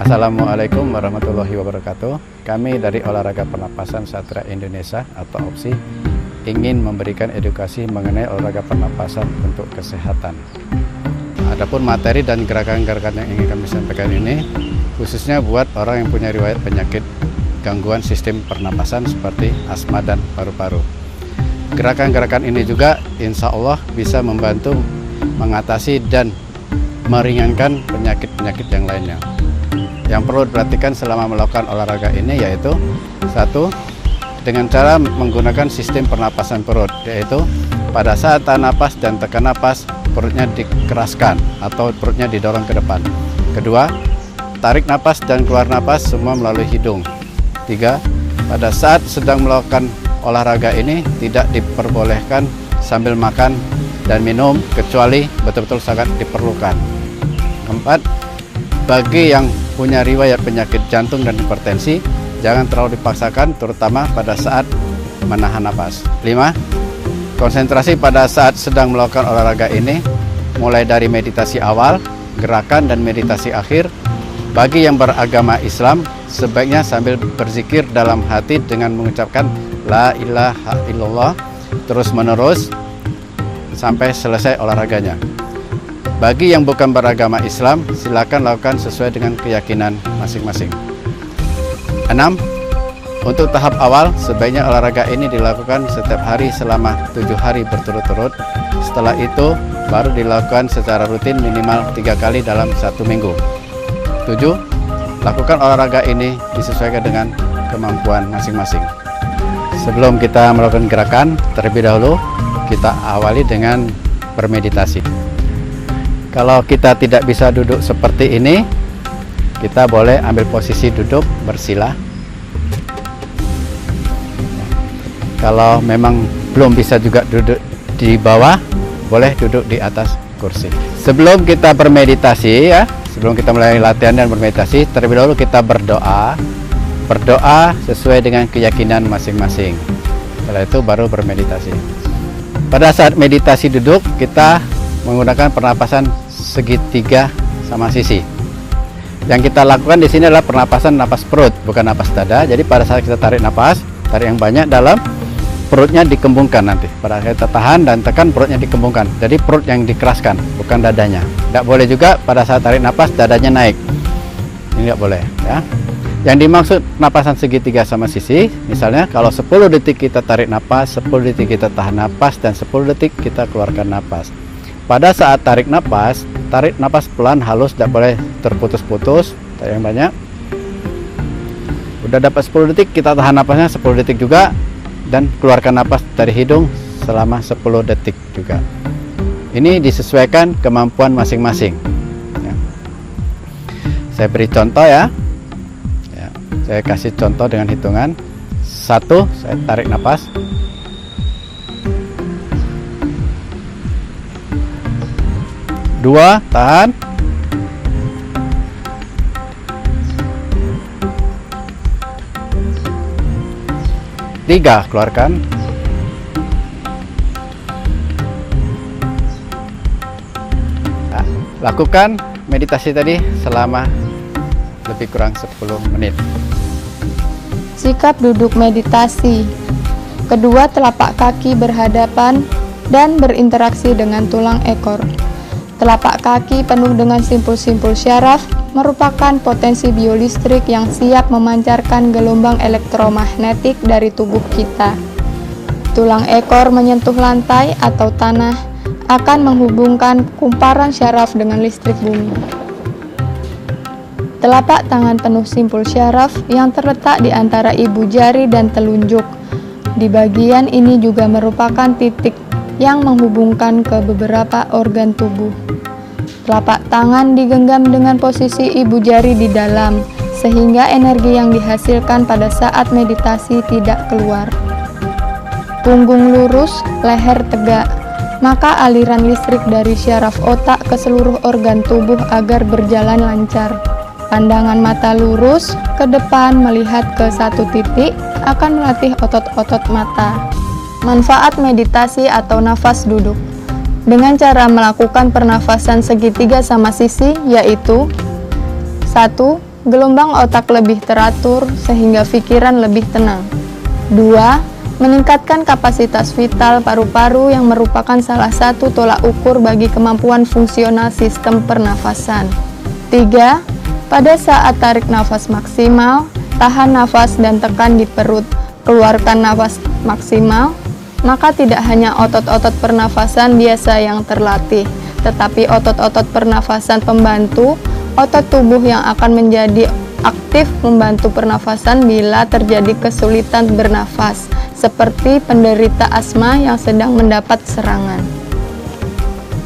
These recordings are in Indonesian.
Assalamualaikum warahmatullahi wabarakatuh. Kami dari Olahraga Pernapasan Satria Indonesia atau OPSI ingin memberikan edukasi mengenai olahraga pernapasan untuk kesehatan. Adapun materi dan gerakan-gerakan yang ingin kami sampaikan ini khususnya buat orang yang punya riwayat penyakit gangguan sistem pernapasan seperti asma dan paru-paru. Gerakan-gerakan ini juga insya Allah bisa membantu mengatasi dan meringankan penyakit-penyakit yang lainnya. Yang perlu diperhatikan selama melakukan olahraga ini yaitu satu, dengan cara menggunakan sistem pernapasan perut, yaitu pada saat tahan napas dan tekan napas perutnya dikeraskan atau perutnya didorong ke depan. Kedua, tarik napas dan keluar napas semua melalui hidung. Tiga, pada saat sedang melakukan olahraga ini tidak diperbolehkan sambil makan dan minum kecuali betul-betul sangat diperlukan. Keempat, bagi yang punya riwayat penyakit jantung dan hipertensi, jangan terlalu dipaksakan terutama pada saat menahan napas. 5. Konsentrasi pada saat sedang melakukan olahraga ini mulai dari meditasi awal, gerakan dan meditasi akhir. Bagi yang beragama Islam sebaiknya sambil berzikir dalam hati dengan mengucapkan la ilaha illallah terus menerus sampai selesai olahraganya. Bagi yang bukan beragama Islam, silakan lakukan sesuai dengan keyakinan masing-masing. 6. Untuk tahap awal, sebaiknya olahraga ini dilakukan setiap hari selama 7 hari berturut-turut. Setelah itu, baru dilakukan secara rutin minimal 3 kali dalam 1 minggu. 7. Lakukan olahraga ini disesuaikan dengan kemampuan masing-masing. Sebelum kita melakukan gerakan, terlebih dahulu kita awali dengan bermeditasi. Kalau kita tidak bisa duduk seperti ini, kita boleh ambil posisi duduk bersila. Kalau memang belum bisa juga duduk di bawah, boleh duduk di atas kursi. Sebelum kita bermeditasi ya, sebelum kita mulai latihan dan bermeditasi, terlebih dahulu kita berdoa. Berdoa sesuai dengan keyakinan masing-masing. Setelah itu baru bermeditasi. Pada saat meditasi duduk, kita menggunakan pernapasan segitiga sama sisi. Yang kita lakukan di sini adalah pernapasan napas perut, bukan napas dada. Jadi pada saat kita tarik napas, tarik yang banyak dalam, perutnya dikembungkan nanti. Pada saat kita tahan dan tekan, perutnya dikembungkan. Jadi perut yang dikeraskan, bukan dadanya. Tidak boleh juga pada saat tarik napas dadanya naik. Ini tidak boleh ya. Yang dimaksud napasan segitiga sama sisi, misalnya kalau 10 detik kita tarik napas, 10 detik kita tahan napas, dan 10 detik kita keluarkan napas. Pada saat tarik napas pelan, halus, tidak boleh terputus-putus, tarik yang banyak. Udah dapat 10 detik, kita tahan napasnya 10 detik juga, dan keluarkan napas dari hidung selama 10 detik juga. Ini disesuaikan kemampuan masing-masing ya. Saya beri contoh ya. Saya kasih contoh dengan hitungan. 1, saya tarik napas. 2, tahan. 3, keluarkan. 4. Lakukan meditasi tadi selama lebih kurang 10 menit. Sikap duduk meditasi. Kedua telapak kaki berhadapan dan berinteraksi dengan tulang ekor. Telapak kaki penuh dengan simpul-simpul syaraf merupakan potensi biolistrik yang siap memancarkan gelombang elektromagnetik dari tubuh kita. Tulang ekor menyentuh lantai atau tanah akan menghubungkan kumparan syaraf dengan listrik bumi. Telapak tangan penuh simpul syaraf yang terletak di antara ibu jari dan telunjuk. Di bagian ini juga merupakan titik yang menghubungkan ke beberapa organ tubuh. Telapak tangan digenggam dengan posisi ibu jari di dalam, sehingga energi yang dihasilkan pada saat meditasi tidak keluar. Punggung lurus, leher tegak, maka aliran listrik dari syaraf otak ke seluruh organ tubuh agar berjalan lancar. Pandangan mata lurus ke depan melihat ke satu titik akan melatih otot-otot mata. Manfaat meditasi atau nafas duduk. Dengan cara melakukan pernafasan segitiga sama sisi, yaitu 1. gelombang otak lebih teratur sehingga pikiran lebih tenang. 2. Meningkatkan kapasitas vital paru-paru yang merupakan salah satu tolak ukur bagi kemampuan fungsional sistem pernafasan. 3. Pada saat tarik nafas maksimal, tahan nafas dan tekan di perut, keluarkan nafas maksimal, maka tidak hanya otot-otot pernafasan biasa yang terlatih, tetapi otot-otot pernafasan pembantu, otot tubuh yang akan menjadi aktif membantu pernafasan bila terjadi kesulitan bernafas, seperti penderita asma yang sedang mendapat serangan.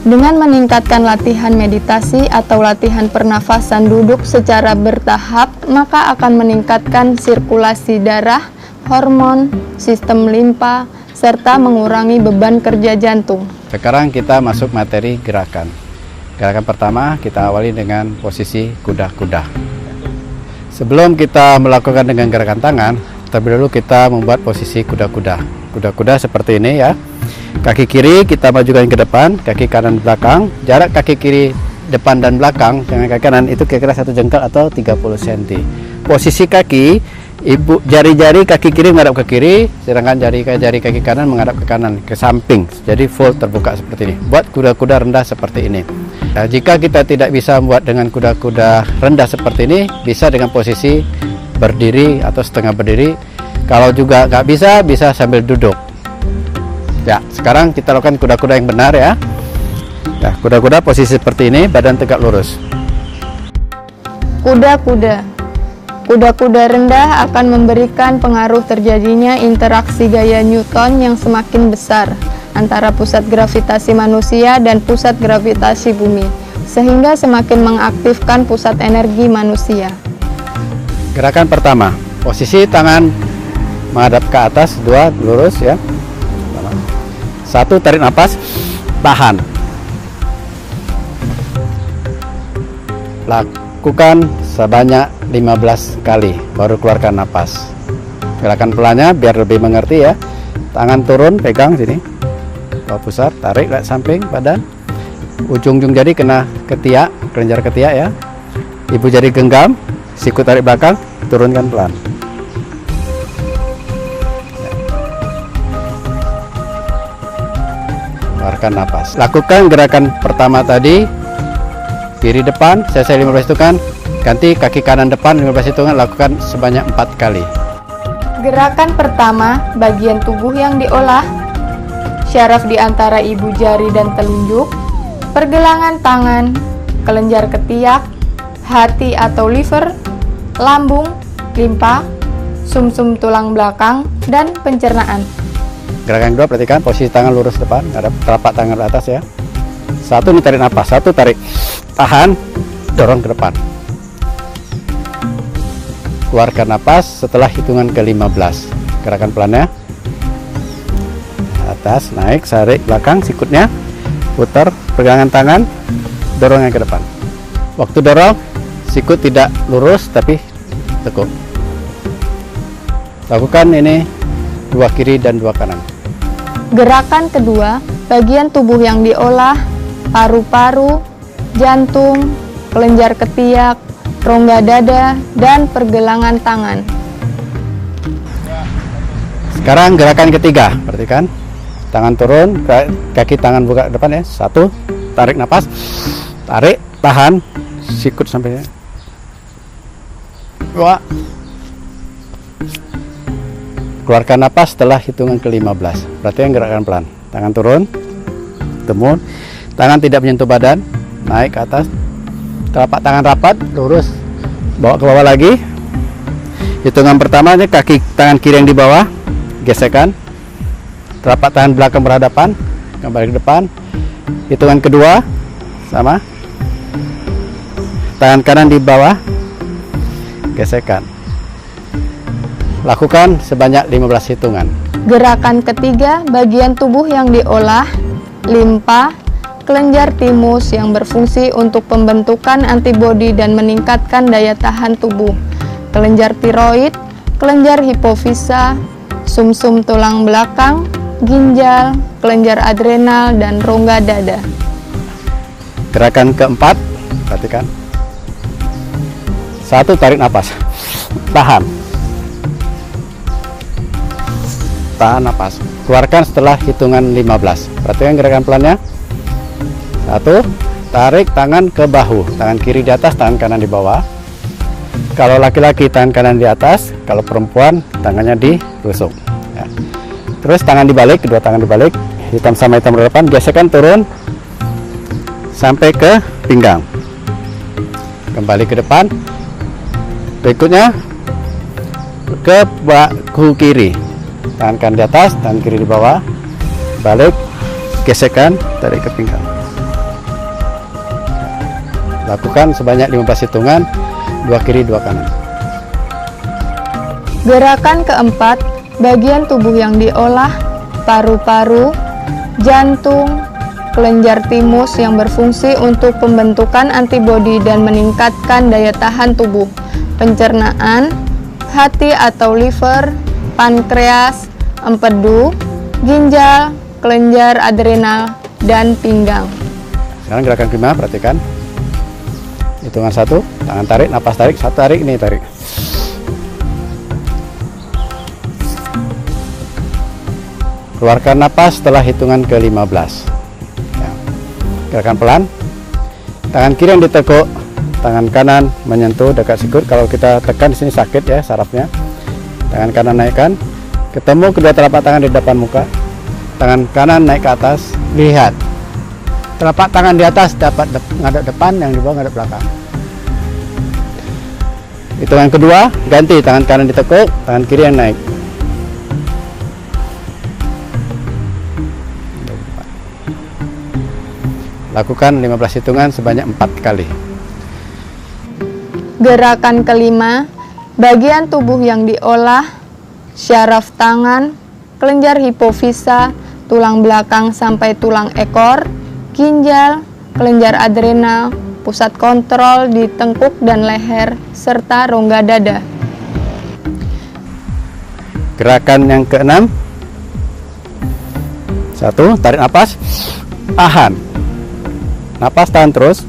Dengan meningkatkan latihan meditasi atau latihan pernafasan duduk secara bertahap, maka akan meningkatkan sirkulasi darah, hormon, sistem limpa, serta mengurangi beban kerja jantung. Sekarang kita masuk materi gerakan. Gerakan pertama kita awali dengan posisi kuda-kuda. Sebelum kita melakukan dengan gerakan tangan, terlebih dahulu kita membuat posisi kuda-kuda. Kuda-kuda seperti ini ya. Kaki kiri kita majukan ke depan, kaki kanan belakang. Jarak kaki kiri depan dan belakang dengan kaki kanan itu kira-kira 1 jengkal atau 30 cm. Posisi kaki, jari-jari kaki kiri menghadap ke kiri, sedangkan jari kaki kanan menghadap ke kanan, ke samping. Jadi full terbuka seperti ini. Buat kuda-kuda rendah seperti ini. Nah, jika kita tidak bisa membuat dengan kuda-kuda rendah seperti ini, bisa dengan posisi berdiri atau setengah berdiri. Kalau juga nggak bisa, bisa sambil duduk. Ya, sekarang kita lakukan kuda-kuda yang benar ya. Nah, kuda-kuda posisi seperti ini, badan tegak lurus. Kuda-kuda. Kuda-kuda rendah akan memberikan pengaruh terjadinya interaksi gaya Newton yang semakin besar antara pusat gravitasi manusia dan pusat gravitasi bumi, sehingga semakin mengaktifkan pusat energi manusia. Gerakan pertama, posisi tangan menghadap ke atas, 2 lurus ya. 1 tarik nafas, tahan. Lakukan sebanyak 15 kali, baru keluarkan nafas. Gerakan pelannya biar lebih mengerti ya. Tangan turun, pegang sini, bawa pusat, tarik ke samping badan. Ujung-ujung jari kena ketiak, kelenjar ketiak ya. Ibu jari genggam, siku tarik belakang, turunkan pelan. Keluarkan nafas. Lakukan gerakan pertama tadi, kiri depan, selesai 15 hitungan, ganti kaki kanan depan 15 hitungan, lakukan sebanyak 4 kali. Gerakan pertama, bagian tubuh yang diolah, syaraf di antara ibu jari dan telunjuk, pergelangan tangan, kelenjar ketiak, hati atau liver, lambung, limpa, sumsum tulang belakang, dan pencernaan. Gerakan kedua, perhatikan posisi tangan lurus depan, ada telapak tangan ke atas ya. 1 nih tarik nafas, 1 tarik, tahan, dorong ke depan. Keluarkan nafas setelah hitungan ke-15. Gerakan pelannya, atas, naik, tarik belakang, sikutnya, putar, pegangan tangan, dorongnya ke depan. Waktu dorong, sikut tidak lurus tapi tekuk. Lakukan ini 2 kiri dan 2 kanan. Gerakan kedua, bagian tubuh yang diolah, paru-paru, jantung, kelenjar ketiak, rongga dada, dan pergelangan tangan. Sekarang gerakan ketiga, perhatikan. Tangan turun, kaki tangan buka ke depan ya. 1, tarik nafas, tarik, tahan, sikut sampai 2. Keluarkan napas setelah hitungan ke-15. Perhatikan gerakan pelan. Tangan turun, temu, tangan tidak menyentuh badan, naik ke atas, telapak tangan rapat, lurus, bawa ke bawah lagi. Hitungan pertamanya kaki tangan kiri yang di bawah, gesekkan, telapak tangan belakang berhadapan, kembali ke depan. Hitungan kedua, sama, tangan kanan di bawah, gesekkan. Lakukan sebanyak 15 hitungan. Gerakan ketiga, bagian tubuh yang diolah, limpa, kelenjar timus yang berfungsi untuk pembentukan antibodi dan meningkatkan daya tahan tubuh, kelenjar tiroid, kelenjar hipofisa, sumsum tulang belakang, ginjal, kelenjar adrenal, dan rongga dada. Gerakan keempat, perhatikan. 1 1, tarik nafas. Tahan. Tahan nafas. Keluarkan setelah hitungan 15. Perhatikan gerakan pelannya. 1, tarik tangan ke bahu. Tangan kiri di atas, tangan kanan di bawah. Kalau laki-laki tangan kanan di atas, kalau perempuan tangannya ditusuk. Ya. Terus tangan dibalik, kedua tangan dibalik, hitam sama hitam berhadapan, gesekkan turun sampai ke pinggang. Kembali ke depan. Berikutnya ke bahu kiri. Tangan kanan di atas, tangan kiri di bawah. Balik, gesekkan, tarik ke pinggang. Lakukan sebanyak 15 hitungan, 2 kiri 2 kanan. Gerakan keempat, bagian tubuh yang diolah, paru-paru, jantung, kelenjar timus yang berfungsi untuk pembentukan antibodi dan meningkatkan daya tahan tubuh, pencernaan, hati atau liver, pankreas, empedu, ginjal, kelenjar adrenal, dan pinggang. Sekarang gerakan kelima, perhatikan. Hitungan 1, tangan tarik, napas tarik, 1 tarik, ini tarik. Keluarkan napas setelah hitungan ke-15. Ya. Gerakan pelan. Tangan kiri yang ditekuk, tangan kanan menyentuh dekat sikut. Kalau kita tekan di sini sakit ya sarafnya. Tangan kanan naikkan, ketemu kedua telapak tangan di depan muka. Tangan kanan naik ke atas, lihat. Telapak tangan di atas dapat ngadep depan, yang di bawah ngadep belakang. Hitungan kedua, ganti, tangan kanan ditekuk, tangan kiri yang naik. Lakukan 15 hitungan sebanyak 4 kali. Gerakan kelima, bagian tubuh yang diolah, syaraf tangan, kelenjar hipofisa, tulang belakang sampai tulang ekor, ginjal, kelenjar adrenal, pusat kontrol di tengkuk dan leher, serta rongga dada. Gerakan yang keenam. 1, tarik napas, tahan. Napas tahan terus.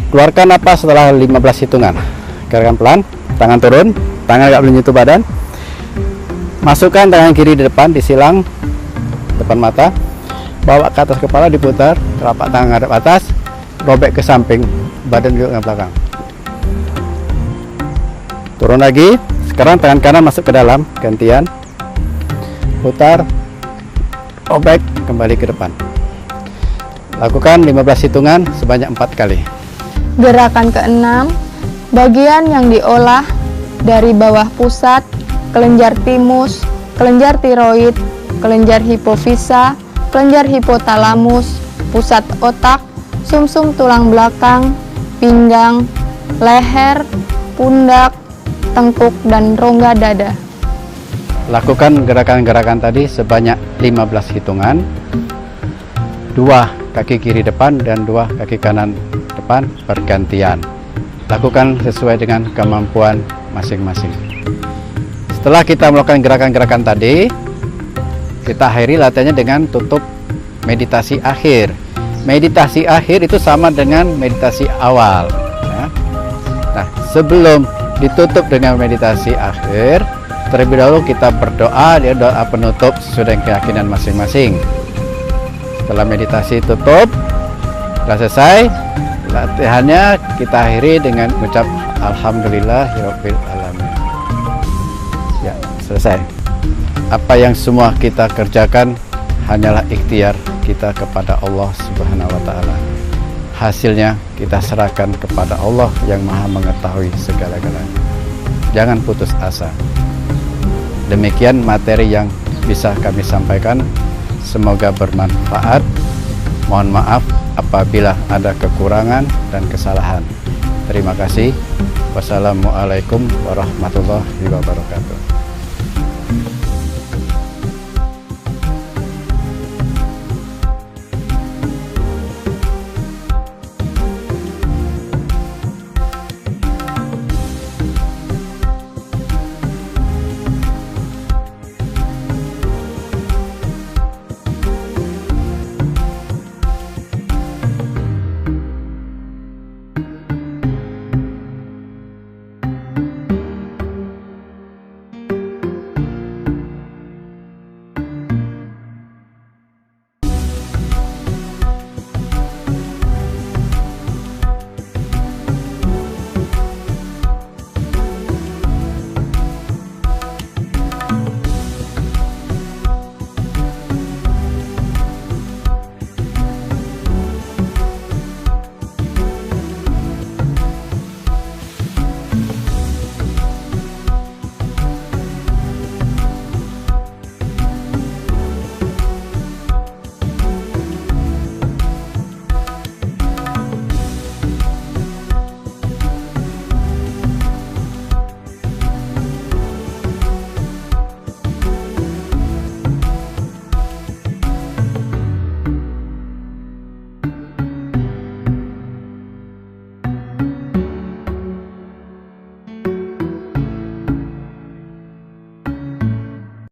Keluarkan napas setelah 15 hitungan. Gerakan pelan, tangan turun, tangan agak menyentuh badan. Masukkan tangan kiri di depan, disilang depan mata. Bawa ke atas kepala, diputar, telapak tangan ngadep atas, robek ke samping, badan juga ke belakang. Turun lagi. Sekarang tangan kanan masuk ke dalam, gantian. Putar, robek, kembali ke depan. Lakukan 15 hitungan sebanyak 4 kali. Gerakan keenam, bagian yang diolah dari bawah pusat, kelenjar timus, kelenjar tiroid, kelenjar hipofisa, kelenjar hipotalamus, pusat otak, sumsum tulang belakang, pinggang, leher, pundak, tengkuk, dan rongga dada. Lakukan gerakan-gerakan tadi sebanyak 15 hitungan. 2 kaki kiri depan dan 2 kaki kanan depan bergantian. Lakukan sesuai dengan kemampuan masing-masing. Setelah kita melakukan gerakan-gerakan tadi, kita akhiri latihannya dengan tutup meditasi akhir. Meditasi akhir itu sama dengan meditasi awal ya. Nah, sebelum ditutup dengan meditasi akhir, terlebih dahulu kita berdoa, dia doa penutup sesuai dengan keyakinan masing-masing. Setelah meditasi tutup, sudah selesai latihannya, kita akhiri dengan mengucap alhamdulillahirabbil alamin. Ya, selesai. Apa yang semua kita kerjakan hanyalah ikhtiar kita kepada Allah Subhanahu wa taala. Hasilnya kita serahkan kepada Allah yang Maha mengetahui segala-galanya. Jangan putus asa. Demikian materi yang bisa kami sampaikan. Semoga bermanfaat. Mohon maaf apabila ada kekurangan dan kesalahan. Terima kasih. Wassalamualaikum warahmatullahi wabarakatuh.